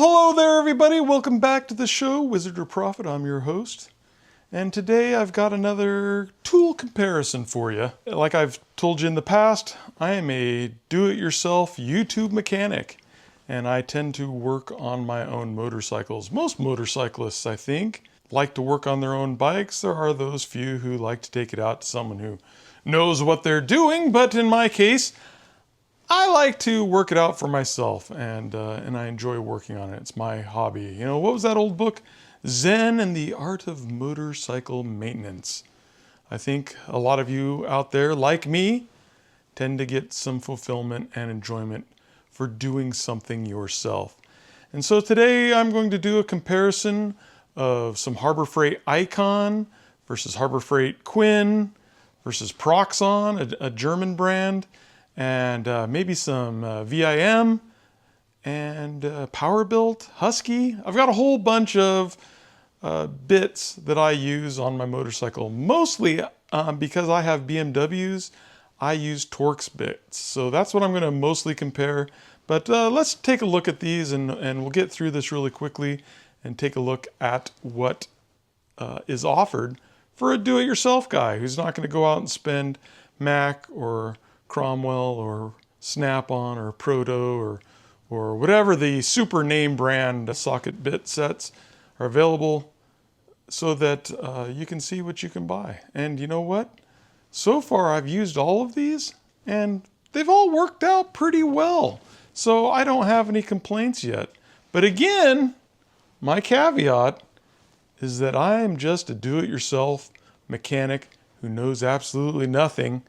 Hello there, everybody. Welcome back to the show, Wizard or Prophet. I'm your host. And today I've got another tool comparison for you. Like I've told you in the past, I am a do-it-yourself YouTube mechanic. And I tend to work on my own motorcycles. Most motorcyclists, I think, like to work on their own bikes. There are those few who like to take it out to someone who knows what they're doing. But in my case, I like to work it out for myself, and I enjoy working on it. It's my hobby. You know, what was that old book? Zen and the Art of Motorcycle Maintenance. I think a lot of you out there, like me, tend to get some fulfillment and enjoyment for doing something yourself. And so today I'm going to do a comparison of some Harbor Freight Icon versus Harbor Freight Quinn versus Proxxon, a German brand, and maybe some VIM and Powerbuilt, Husky. I've got a whole bunch of bits that I use on my motorcycle. Mostly because I have BMWs, I use Torx bits. So that's what I'm going to mostly compare. But let's take a look at these and we'll get through this really quickly and take a look at what is offered for a do-it-yourself guy who's not going to go out and spend Mac or Cromwell or Snap-on or Proto or whatever the super name brand socket bit sets are available, so that you can see what you can buy. And you know what? So far I've used all of these and they've all worked out pretty well. So I don't have any complaints yet. But again, my caveat is that I am just a do-it-yourself mechanic who knows absolutely nothing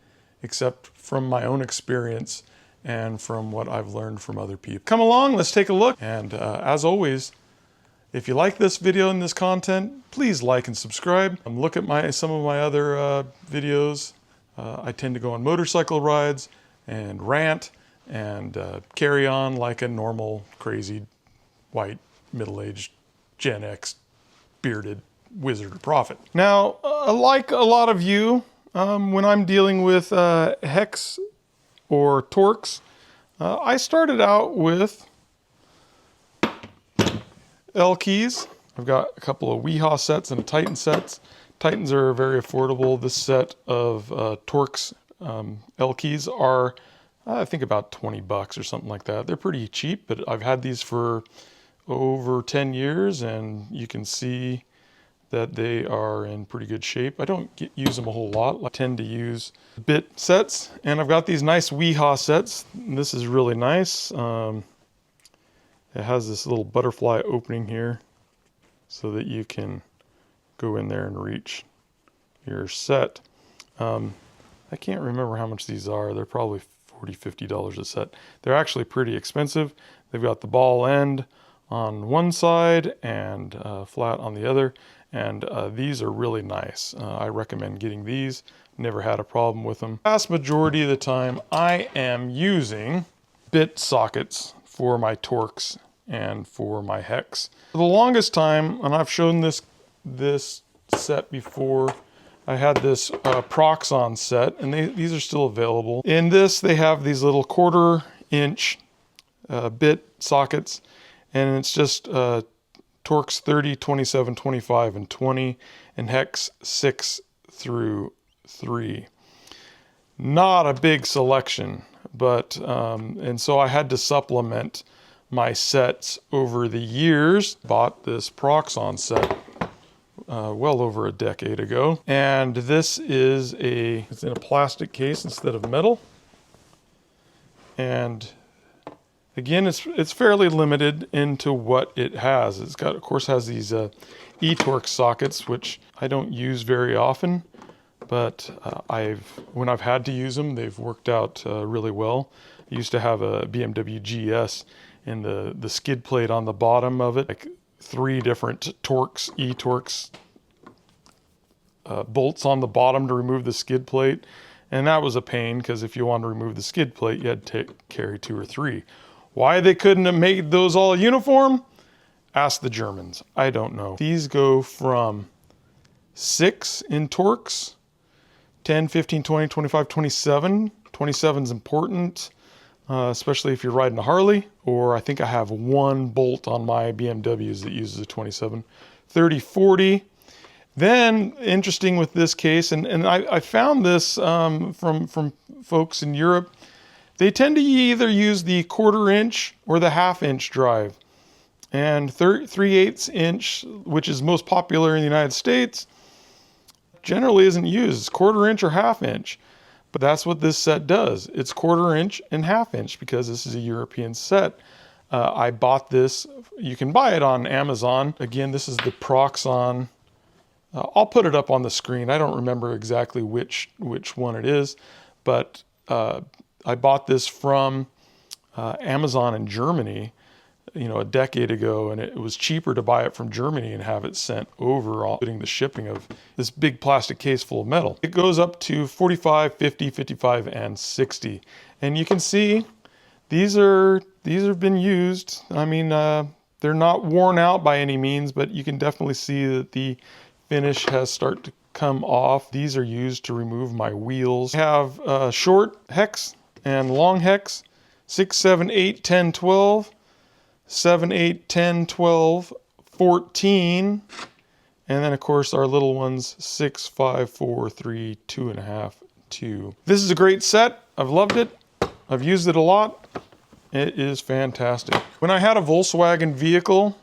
except from my own experience and from what I've learned from other people. Come along, let's take a look. And as always, if you like this video and this content, please like and subscribe. Look at some of my other videos. I tend to go on motorcycle rides and rant and carry on like a normal, crazy, white, middle-aged Gen X bearded wizard or prophet. Now, like a lot of you, when I'm dealing with hex or Torx, I started out with L keys. I've got a couple of Wiha sets and Titan sets. Titans are very affordable. This set of Torx L keys are, I think, about 20 bucks or something like that. They're pretty cheap, but I've had these for over 10 years, and you can see that they are in pretty good shape. I don't use them a whole lot. I tend to use bit sets, and I've got these nice Wiha sets. This is really nice. It has this little butterfly opening here so that you can go in there and reach your set. I can't remember how much these are. They're probably $40, $50 a set. They're actually pretty expensive. They've got the ball end on one side and flat on the other. And these are really nice. I recommend getting these. Never had a problem with them. Vast majority of the time, I am using bit sockets for my Torx and for my hex. For the longest time, and I've shown this set before, I had this Proxxon set, and these are still available. In this, they have these little 1/4-inch bit sockets, and it's just Torx 30, 27, 25, and 20, and hex 6 through 3. Not a big selection, but, and so I had to supplement my sets over the years. Bought this Proxxon set well over a decade ago. And this is it's in a plastic case instead of metal. And again, it's fairly limited into what it has. It's got, of course, has these e-Torx sockets, which I don't use very often, but when I've had to use them, they've worked out really well. I used to have a BMW GS, and the skid plate on the bottom of it, like 3 different e-Torx bolts on the bottom to remove the skid plate, and that was a pain because if you wanted to remove the skid plate, you had to carry 2 or 3. Why they couldn't have made those all uniform? Ask the Germans. I don't know. These go from 6 in Torx, 10, 15, 20, 25, 27. 27 is important. especially if you're riding a Harley, or I think I have one bolt on my BMWs that uses a 27. 30-40. Then, interesting with this case, and I found this from folks in Europe, they tend to either use the 1/4 inch or the 1/2 inch drive. And 3/8 inch, which is most popular in the United States, generally isn't used. It's 1/4 inch or 1/2 inch. But that's what this set does. It's 1/4 inch and 1/2 inch because this is a European set. I bought this. You can buy it on Amazon. Again, this is the Proxxon. I'll put it up on the screen. I don't remember exactly which one it is, but I bought this from Amazon in Germany, a decade ago, and it was cheaper to buy it from Germany and have it sent over, including the shipping of this big plastic case full of metal. It goes up to 45, 50, 55, and 60. And you can see these have been used. I mean, they're not worn out by any means, but you can definitely see that the finish has started to come off. These are used to remove my wheels. I have short hex and long hex, 6, 7, 8, 10, 12. 7, 8, 10, 12, 14, and then of course our little ones, 6, 5, 4, 3, 2.5, 2. This is a great set. I've loved it. I've used it a lot. It is fantastic. When I had a Volkswagen vehicle,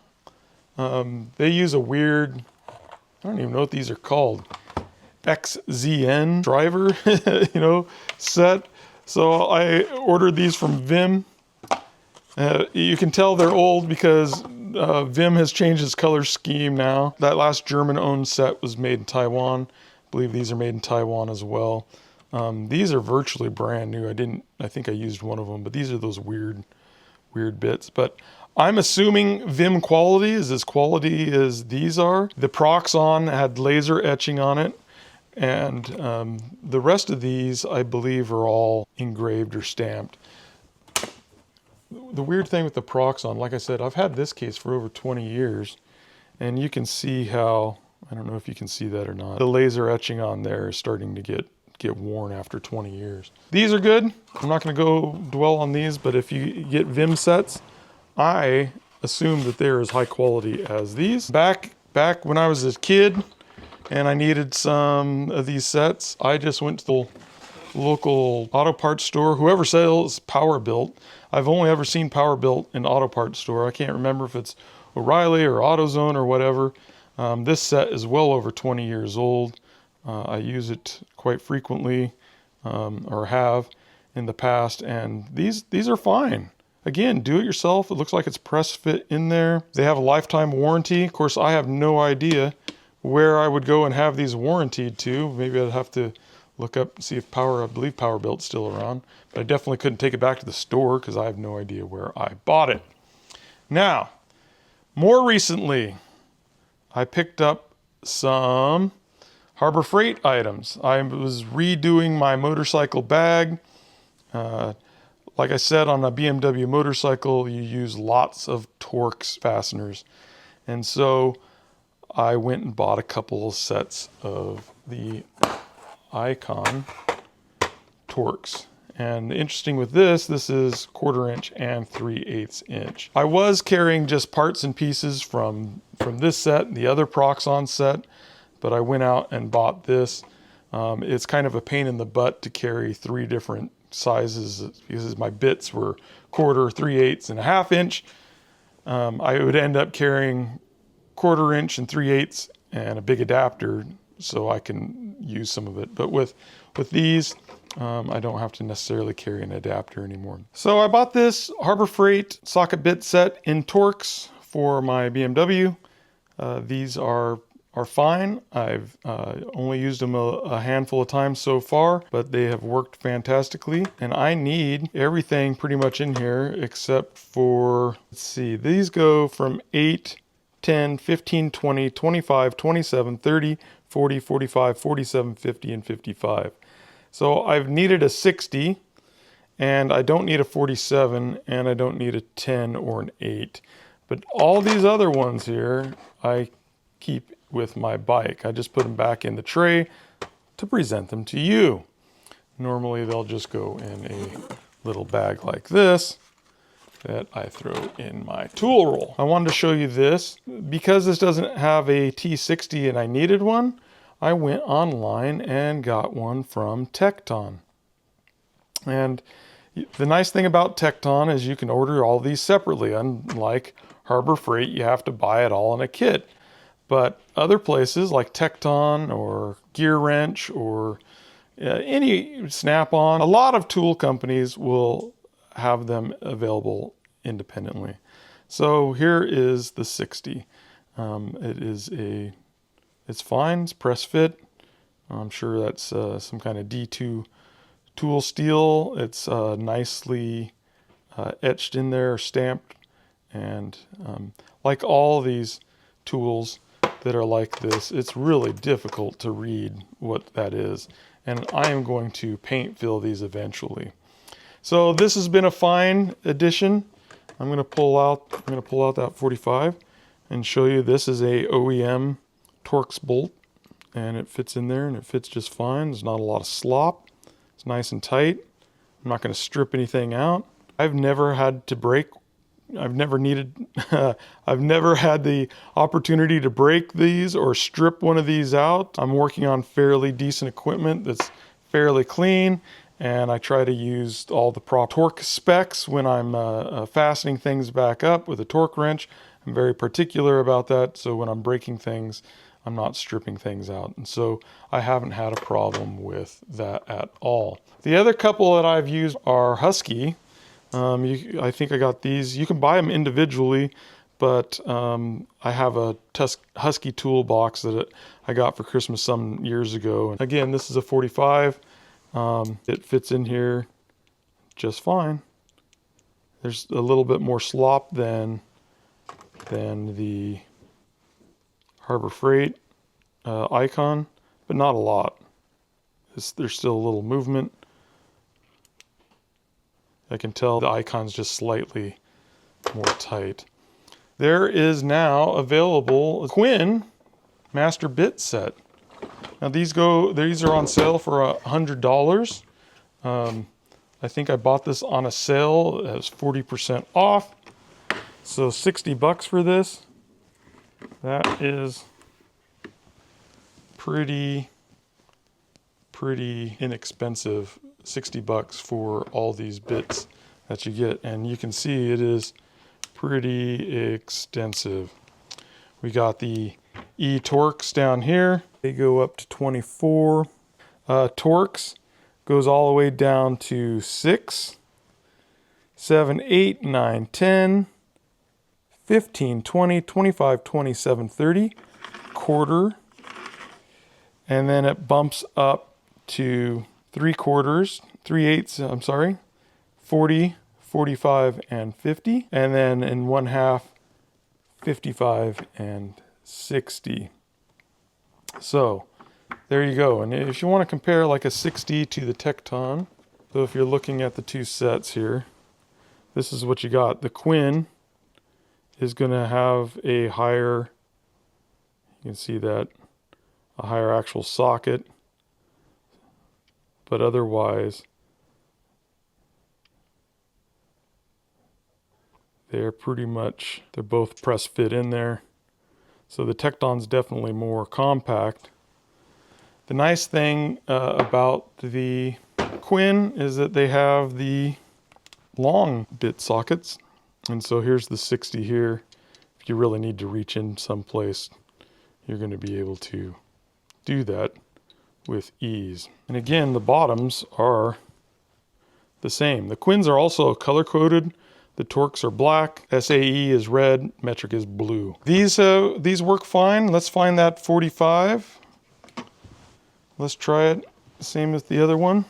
they use a weird, I don't even know what these are called, XZN driver, set. So I ordered these from Vim. You can tell they're old because Vim has changed its color scheme now. That last German-owned set was made in Taiwan. I believe these are made in Taiwan as well. These are virtually brand new. I think I used one of them, but these are those weird bits. But I'm assuming Vim quality is as quality as these are. The Proxxon had laser etching on it, and the rest of these, I believe, are all engraved or stamped. The weird thing with the Proxxon, like I said, I've had this case for over 20 years, and you can see how, I don't know if you can see that or not, the laser etching on there is starting to get worn after 20 years. These are good. I'm not going to go dwell on these, but if you get Vim sets, I assume that they're as high quality as these. Back when I was a kid and I needed some of these sets, I just went to the local auto parts store, whoever sells Powerbuilt. I've only ever seen Powerbuilt in auto parts store. I can't remember if it's O'Reilly or AutoZone or whatever. This set is well over 20 years old. I use it quite frequently, or have in the past, and these are fine. Again, do it yourself. It looks like it's press fit in there. They have a lifetime warranty. Of course, I have no idea where I would go and have these warranted to. Maybe I'd have to look up and see if I believe Powerbuilt's still around. But I definitely couldn't take it back to the store because I have no idea where I bought it. Now, more recently, I picked up some Harbor Freight items. I was redoing my motorcycle bag. Like I said, on a BMW motorcycle, you use lots of Torx fasteners. And so I went and bought a couple of sets of the Icon Torx. And interesting with this is 1/4 inch and 3/8 inch. I was carrying just parts and pieces from this set, the other Proxxon set, but I went out and bought this. It's kind of a pain in the butt to carry 3 different sizes because my bits were 1/4, 3/8, and 1/2 inch. I would end up carrying 1/4 inch and 3/8 and a big adapter so I can use some of it. But with these, I don't have to necessarily carry an adapter anymore. So I bought this Harbor Freight socket bit set in Torx for my BMW. These are fine. I've only used them a handful of times so far, but they have worked fantastically. And I need everything pretty much in here except for, let's see, these go from 8, 10, 15, 20, 25, 27, 30, 40, 45, 47, 50, and 55. So I've needed a 60, and I don't need a 47, and I don't need a 10 or an 8. But all these other ones here, I keep with my bike. I just put them back in the tray to present them to you. Normally they'll just go in a little bag like this that I throw in my tool roll. I wanted to show you this. Because this doesn't have a T60 and I needed one, I went online and got one from Tekton. And the nice thing about Tekton is you can order all these separately. Unlike Harbor Freight, you have to buy it all in a kit. But other places like Tekton or Gear Wrench or any Snap-on, a lot of tool companies will have them available independently. So here is the 60. It's fine, it's press fit. I'm sure that's some kind of D2 tool steel. It's nicely etched in there, stamped, and like all these tools that are like this, it's really difficult to read what that is. And I am going to paint fill these eventually. So this has been a fine addition. I'm going to pull out that 45 and show you this is a OEM Torx bolt, and it fits in there and it fits just fine. There's not a lot of slop. It's nice and tight. I'm not going to strip anything out. I've never had to break. I've never had the opportunity to break these or strip one of these out. I'm working on fairly decent equipment that's fairly clean, and I try to use all the proper torque specs when I'm fastening things back up with a torque wrench. I'm very particular about that, so when I'm breaking things, I'm not stripping things out. And so I haven't had a problem with that at all. The other couple that I've used are Husky. I think I got these. You can buy them individually, but I have a Husky toolbox that I got for Christmas some years ago. And again, this is a 45. It fits in here just fine. There's a little bit more slop than the Harbor Freight Icon, but not a lot. There's still a little movement. I can tell the Icon's just slightly more tight. There is now available a Quinn master bit set. Now these are on sale for $100. I think I bought this on a sale. It was 40% off. So 60 bucks for this. That is pretty inexpensive. 60 bucks for all these bits that you get, and you can see it is pretty extensive. We got the E-Torx down here. They go up to 24. Torx goes all the way down to 6, 7, 8, 9, 10, 15, 20, 25, 27, 30, quarter, and then it bumps up to 3/4, 3/8, I'm sorry, 40, 45, and 50, and then in 1/2, 55 and 60. So there you go. And if you want to compare like a 60 to the Tekton, so if you're looking at the two sets here, this is what you got. The Quinn is going to have a higher, you can see that, a higher actual socket, but otherwise they're both press fit in there. So the Tekton's definitely more compact. The nice thing about the Quinn is that they have the long bit sockets. And so here's the 60 here. If you really need to reach in someplace, you're going to be able to do that with ease. And again, the bottoms are the same. The Quinns are also color coded. The Torx are black, SAE is red, metric is blue. These work fine. Let's find that 45. Let's try it the same as the other one,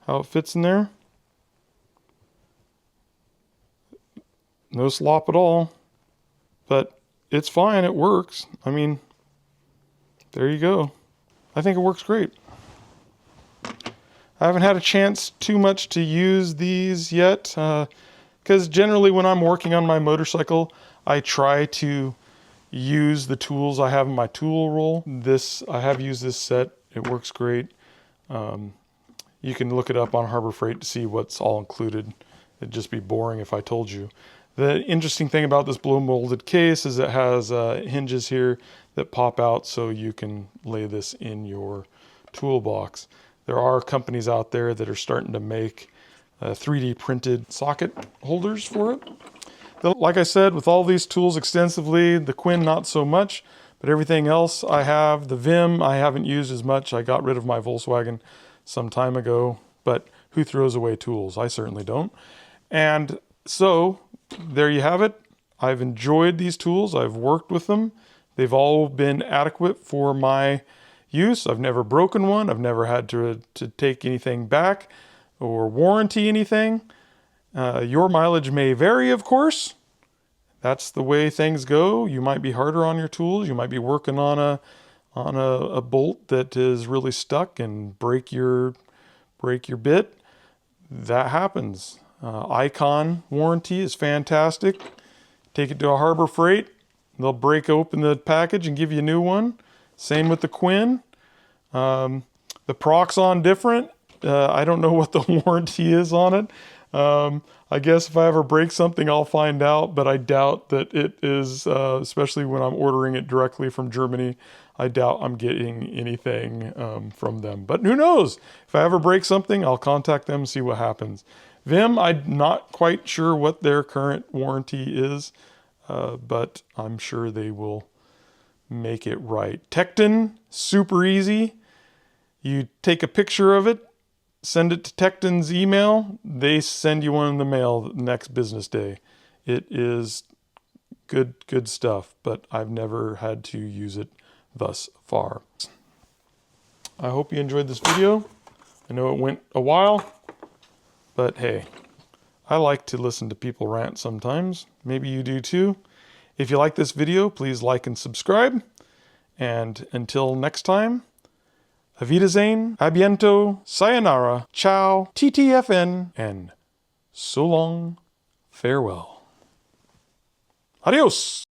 how it fits in there. No slop at all, but it's fine, it works. I mean, there you go. I think it works great. I haven't had a chance too much to use these yet, because generally when I'm working on my motorcycle, I try to use the tools I have in my tool roll. I have used this set. It works great. You can look it up on Harbor Freight to see what's all included. It'd just be boring if I told you. The interesting thing about this blow molded case is it has hinges here that pop out so you can lay this in your toolbox. There are companies out there that are starting to make 3D printed socket holders for it. Like I said, with all these tools extensively, the Quinn not so much, but everything else I have. The Vim I haven't used as much. I got rid of my Volkswagen some time ago, but who throws away tools? I certainly don't. And so there you have it. I've enjoyed these tools. I've worked with them. They've all been adequate for my use. I've never broken one. I've never had to take anything back or warranty anything. Your mileage may vary, of course. That's the way things go. You might be harder on your tools. You might be working on a bolt that is really stuck and break your bit. That happens. Icon warranty is fantastic. Take it to a Harbor Freight. They'll break open the package and give you a new one. Same with the Quinn. The Proxxon different. I don't know what the warranty is on it. I guess if I ever break something, I'll find out, but I doubt that it is, especially when I'm ordering it directly from Germany, I doubt I'm getting anything from them. But who knows? If I ever break something, I'll contact them and see what happens. Vim, I'm not quite sure what their current warranty is, but I'm sure they will make it right. Tekton, super easy. You take a picture of it, send it to Tekton's email. They send you one in the mail the next business day. It is good stuff, but I've never had to use it thus far. I hope you enjoyed this video. I know it went a while, but hey, I like to listen to people rant sometimes. Maybe you do too. If you like this video, please like and subscribe. And until next time, Auf Wiedersehen, abiento, sayonara, ciao, TTFN, and so long, farewell. Adios!